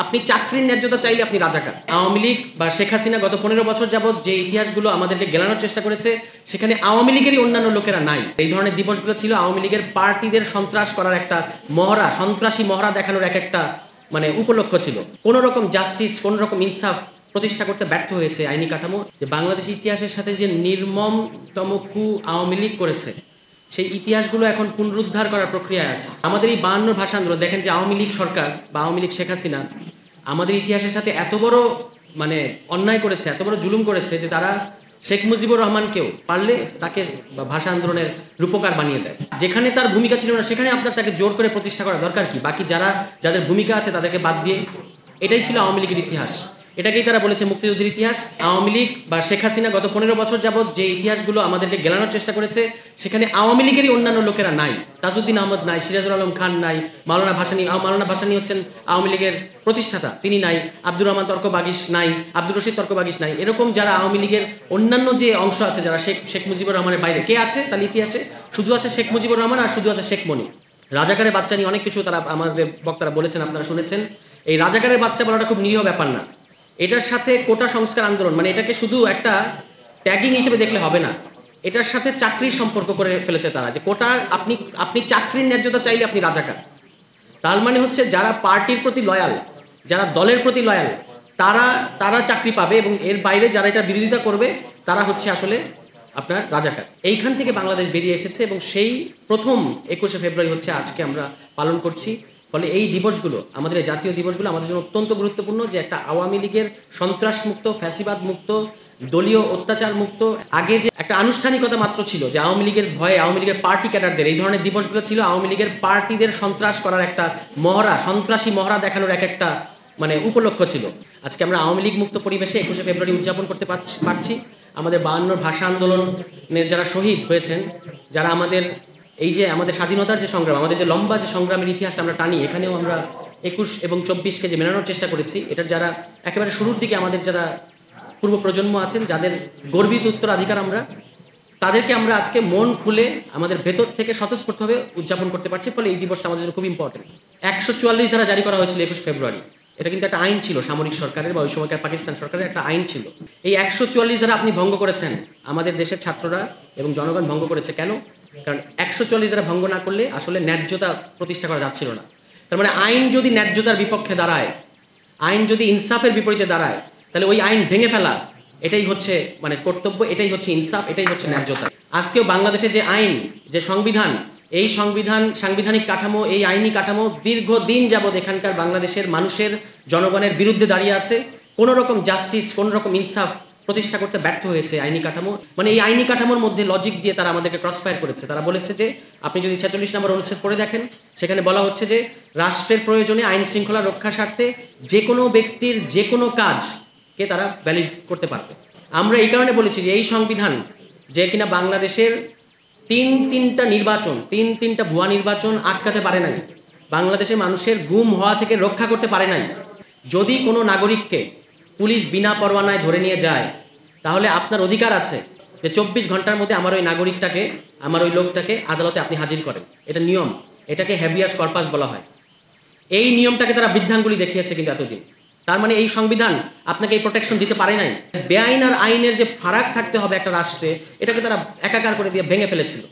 আপনি চাকরির ন্যায্যতা চাইলে আপনি রাজাকার। আওয়ামী লীগ বা শেখ হাসিনা গত 15 বছর যাবৎ যে ইতিহাসগুলো আমাদেরকে গেলানোর চেষ্টা করেছে, সেখানে আওয়ামী লীগেরই অন্যান্য লোকেরা নাই। এই ধরনের দিবসগুলো ছিল আওয়ামী লীগের পার্টিদের সন্ত্রাস করার একটা মহড়া, সন্ত্রাসী মহড়া দেখানোর একটা উপলক্ষ ছিল। কোন রকম জাস্টিস, কোন রকম ইনসাফ প্রতিষ্ঠা করতে ব্যর্থ হয়েছে আইনি কাঠামো। যে বাংলাদেশের ইতিহাসের সাথে যে নির্মমতম কু আওয়ামী লীগ করেছে, সেই ইতিহাসগুলো এখন পুনরুদ্ধার করার প্রক্রিয়ায় আছে। আমাদের এই 52 ভাষা আন্দোলন, দেখেন যে আওয়ামী লীগ সরকার বা আওয়ামী লীগ শেখ হাসিনা আমাদের ইতিহাসের সাথে এত বড় অন্যায় করেছে, এত বড় জুলুম করেছে যে তারা শেখ মুজিবুর রহমানকেও পারলে তাকে ভাষা আন্দোলনের রূপকার বানিয়ে দেয়। যেখানে তার ভূমিকা ছিল না, সেখানে আপনার তাকে জোর করে প্রতিষ্ঠা করা দরকার কি? বাকি যাদের ভূমিকা আছে তাদেরকে বাদ দিয়ে। এটাই ছিল আওয়ামী লীগের ইতিহাস। এটাকেই তারা বলেছে মুক্তিযুদ্ধের ইতিহাস। আওয়ামী লীগ বা শেখ হাসিনা গত 15 বছর যাবৎ যে ইতিহাসগুলো আমাদেরকে গেলানোর চেষ্টা করেছে, সেখানে আওয়ামী লীগেরই অন্যান্য লোকেরা নাই। তাজউদ্দিন আহমদ নাই, সিরাজুল আলম খান নাই, মাওলানা ভাসানী হচ্ছেন আওয়ামী লীগের প্রতিষ্ঠাতা, তিনি নাই। আব্দুর রহমান তর্কবাগীশ নাই, আব্দুর রশিদ তর্কবাগীশ নাই। এরকম যারা আওয়ামী লীগের অন্যান্য যে অংশ আছে, যারা শেখ মুজিবুর রহমানের বাইরে কে আছে তার ইতিহাসে? শুধু আছে শেখ মুজিবুর রহমান আর শুধু আছে শেখ মনি। রাজাকারের বাচ্চা নিয়ে অনেক কিছু তারা আমাদের বক্তারা বলেছেন, আপনারা শুনেছেন। এই রাজাকারের বাচ্চা বলাটা খুব নিরীহ ব্যাপার না। এটার সাথে কোটা সংস্কার আন্দোলন, এটাকে শুধু একটা ট্যাগিং হিসেবে দেখলে হবে না। এটার সাথে চাকরির সম্পর্ক করে ফেলেছে তারা, যে কোটা আপনি চাকরির ন্যায্যতা চাইলে আপনি রাজাকার। তার মানে হচ্ছে যারা পার্টির প্রতি লয়াল, যারা দলের প্রতি লয়াল, তারা চাকরি পাবে, এবং এর বাইরে যারা এটা বিরোধিতা করবে তারা হচ্ছে আসলে আপনার রাজাকার। এইখান থেকে বাংলাদেশ বেরিয়ে এসেছে, এবং সেই প্রথম 21শে ফেব্রুয়ারি হচ্ছে আজকে আমরা পালন করছি। ফলে এই দিবসগুলো, আমাদের এই জাতীয় দিবসগুলো আমাদের জন্য অত্যন্ত গুরুত্বপূর্ণ, যে একটা আওয়ামী লীগের সন্ত্রাস মুক্ত, ফ্যাসিবাদ মুক্ত, দলীয় অত্যাচার মুক্ত, আগে যে একটা আনুষ্ঠানিকতা মাত্র ছিল যে আওয়ামী লীগের ভয়ে আওয়ামী লীগের পার্টি ক্যাডারদের, এই ধরনের দিবসগুলো ছিল আওয়ামী লীগের পার্টিদের সন্ত্রাস করার একটা মহড়া, সন্ত্রাসী মহড়া দেখানোর একটা উপলক্ষ ছিল। আজকে আমরা আওয়ামী লীগ মুক্ত পরিবেশে 21শে ফেব্রুয়ারি উদযাপন করতে পারছি। আমাদের 52 ভাষা আন্দোলনের যারা শহীদ হয়েছেন, যারা আমাদের আমাদের স্বাধীনতার যে সংগ্রাম, আমাদের যে লম্বা যে সংগ্রামের ইতিহাসটা আমরা টানি, এখানেও আমরা 21 এবং 24কে যে মেলানোর চেষ্টা করেছি, এটার যারা একেবারে শুরুর দিকে আমাদের যারা পূর্ব প্রজন্ম আছেন, যাদের গর্বিত উত্তরাধিকার আমরা, তাদেরকে আমরা আজকে মন খুলে আমাদের ভেতর থেকে স্বতঃস্ফূর্তভাবে উদযাপন করতে পারছি। ফলে এই দিবসটা আমাদের জন্য খুব ইম্পর্টেন্ট। 144 ধারা জারি করা হয়েছিল 21 ফেব্রুয়ারি। এটা কিন্তু একটা আইন ছিল সামরিক সরকারের বা ওই সময়কার পাকিস্তান সরকারের একটা আইন ছিল। এই 144 ধারা আপনি ভঙ্গ করেছেন, আমাদের দেশের ছাত্ররা এবং জনগণ ভঙ্গ করেছে। কেন? কারণ 144 ধারা ভঙ্গ না করলে আসলে ন্যায্যতা প্রতিষ্ঠা করা যাচ্ছিল না। তার মানে আইন যদি ন্যায্যতার বিপক্ষে দাঁড়ায়, আইন যদি ইনসাফের বিপরীতে দাঁড়ায়, তাহলে ওই আইন ভেঙে ফেলা এটাই হচ্ছে কর্তব্য, এটাই হচ্ছে ইনসাফ, এটাই হচ্ছে ন্যায্যতা। আজকেও বাংলাদেশে যে আইন, যে সংবিধান, এই সাংবিধানিক কাঠামো, এই আইনি কাঠামো দীর্ঘদিন যাবৎ এখানকার বাংলাদেশের মানুষের, জনগণের বিরুদ্ধে দাঁড়িয়ে আছে। কোন রকম জাস্টিস, কোন রকম ইনসাফ প্রতিষ্ঠা করতে ব্যর্থ হয়েছে আইনি কাঠামো। এই আইনি কাঠামোর মধ্যে লজিক দিয়ে তারা আমাদেরকে ক্রসফায়ার করেছে। তারা বলেছে যে আপনি যদি 46 নম্বর অনুচ্ছেদ পড়ে দেখেন, সেখানে বলা হচ্ছে যে রাষ্ট্রের প্রয়োজনে আইন শৃঙ্খলা রক্ষার স্বার্থে যে কোনো ব্যক্তির যে কোনো কাজকে তারা ভ্যালিড করতে পারবে। আমরা এই কারণে বলেছি যে এই সংবিধান, যে কিনা বাংলাদেশের তিনটা নির্বাচন, তিনটা ভুয়া নির্বাচন আটকাতে পারে নাই, বাংলাদেশের মানুষের গুম হওয়া থেকে রক্ষা করতে পারে নাই। যদি কোনো নাগরিককে পুলিশ বিনা পরোয়ানায় ধরে নিয়ে যায়, তাহলে আপনার অধিকার আছে যে 24 ঘন্টার মধ্যে আমার ওই নাগরিকটাকে, আমার ওই লোকটাকে আদালতে আপনি হাজির করেন। এটা নিয়ম, এটাকে হ্যাবিয়াস কর্পাস বলা হয়। এই নিয়মটাকে তারা বৃদ্ধাঙ্গুলি দেখিয়েছে কিন্তু এতদিন। তার মানে এই সংবিধান আপনাকে এই প্রোটেকশন দিতে পারে নাই। বেআইন আর আইনের যে ফারাক থাকতে হবে একটা রাষ্ট্রে, এটাকে তারা একাকার করে দিয়ে ভেঙে ফেলেছিল।